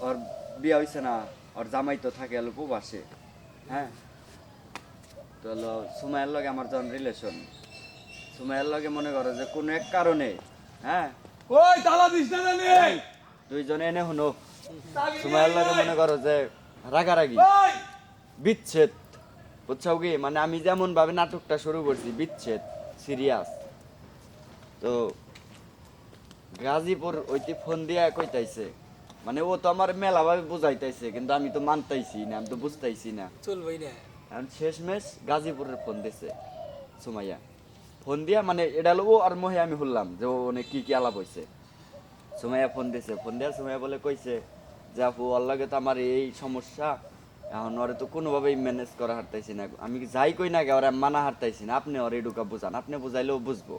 ওর বিয়ে হয়েছে না, ওর জামাই তো থাকে হলো প্রবাসে। হ্যাঁ, তো হলো সুমাইয়ের লগে আমার যখন রিলেশন, সুমাইয়ের লগে মনে করো যে কোনো এক কারণে, হ্যাঁ, ওই তালা দিস না জানি দুইজনে এনে হলো সুমাইয়ের লগে মনে করো যে রাগারাগি, ওই বিচ্ছেদ, বুঝছাও কি? মানে আমি যেমন ভাবে নাটকটা শুরু করছি, বিচ্ছেদ সিরিয়াস। তো গাজীপুর ওইটি ফোন দিয়া কইতাইছে, মানে ও তো আমার মেলা ভাবে বুঝাইতাইছে, কিন্তু আমি তো মানতাইছি না, আমি তো বুঝতাইছি না। চলবেই না। এখন শেষমেশ গাজীপুরের ফোন দিছে সুমাইয়া। ফোন দিয়া মানে এটা হলো ও আর মহে আমি শুনলাম যে ও অনেক কি কি আলাপ হইছে। সুমাইয়া ফোন দিছে, ফোন দিয়া সুমাইয়া বলে কইছে যে আপু ওর লাগে তো আমার এই সমস্যা, এখন ওরে তো কোনোভাবেই ম্যানেজ করা হারতাইছি না, আমি যাই কই না গে ওরা মানা হারতাইছি না, আপনি ওরে ঢুকা বুঝান, আপনি বুঝাইলেও বুঝবো,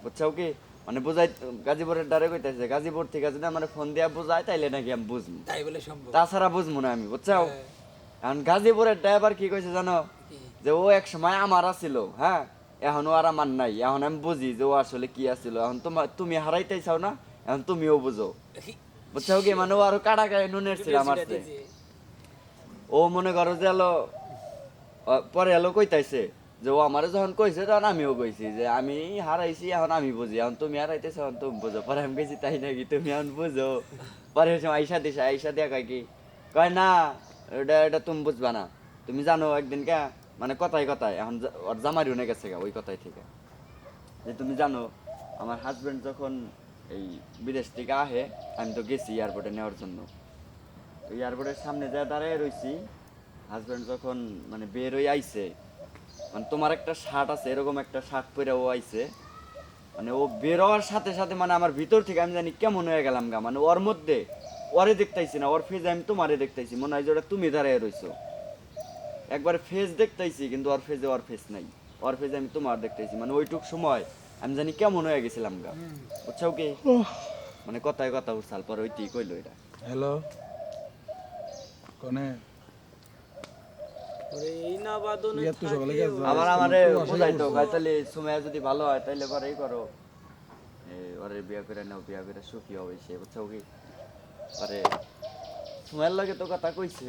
বুঝছাও কি? মানে বুঝাই গাজীপুরের দ্বারে কইতাছে গাজীপুর থেকে যদি আমার ফোন দিয়া বুঝায় তাইলে নাকি আমি বুঝবো, তাই বলে সম্ভব। তাছাড়া বুঝবো না আমি, বুঝছাও? হ্যাঁ। এখন গাজীপুরের ড্রাইভার কি কইছে জানো? কি? যে ও এক সময় আমার আছিল, হ্যাঁ, এখন ও আর আমার নাই, এখন আমি বুঝি যে ও আসলে কি আছিল, এখন তুমি হারাইতেই চাও না, এখন তুমিও বুঝো, বুঝছাও কি? মানে ও আরো কাটা গায়ে নুনের ছিল আমার চেয়ে। ও মনে করো যে এলো পরে এলো কইতাইছে যে ও আমারে যখন কইছে তখন আমিও কইছি যে আমি হারাইছি, এখন আমি বুঝি, এখন তুমি হারাইতেছো এখন তুমি বুঝো। পরে আমি কইছি তাই নাকি, তুমি এখন বুঝো? পরে ওই সময় আইসা দিছে, আইসা দিয়া কয় কি, কয় না এটা এটা তুমি বুঝবা না, তুমি জানো একদিন কে, মানে কথায় কথায় এখন ওর জামারি উনে গেছে গা ওই কথায় থেকে, যে তুমি জানো আমার হাজবেন্ড যখন এই বিদেশ থেকে আহে, আমি তো গেছি এয়ারপোর্টে নেওয়ার জন্য, তো এয়ারপোর্টের সামনে যা দাঁড়ায় রইছি, হাজবেন্ড যখন মানে বের হয়ে আইছে, মানে তোমার একটা শার্ট আছে এরকম একটা শার্ট পরে ও আইছে, মানে ও বের হওয়ার সাথে সাথে মানে আমার ভিতর থেকে আমি জানি কেমন হয়ে গেলাম গা, মানে ওর মধ্যে ওরে দেখতাইছি না, ওর ফেস আমি তোমারে দেখতাইছি, মনে হয় যে ওটা তুমি দাঁড়ায় রইছো, একবার ফেস দেখতাইছি কিন্তু ওর ফেসে ওর ফেস নাই, ওর ফেসে আমি তোমার দেখতাইছি, মানে ওইটুক সময় আমি জানি কেমন হয়ে গেছিলাম গা, বুঝছো কি? মানে কথায় কথা উঠছাল পর ওইটি কইলো এটা। হ্যালো কোনে ওরে এই না বাদনে এত সকালে গেছে আমার আমারে বুঝাইতো ভাই, তাহলে সুমাইয়া যদি ভালো হয় তাইলে পরে এই করো, ওরে বিয়া করে নাও, বিয়া করে সুখী হবে সে, বুঝছো কি? পরে সুমাইয়ার লাগে তো কথা কইছে।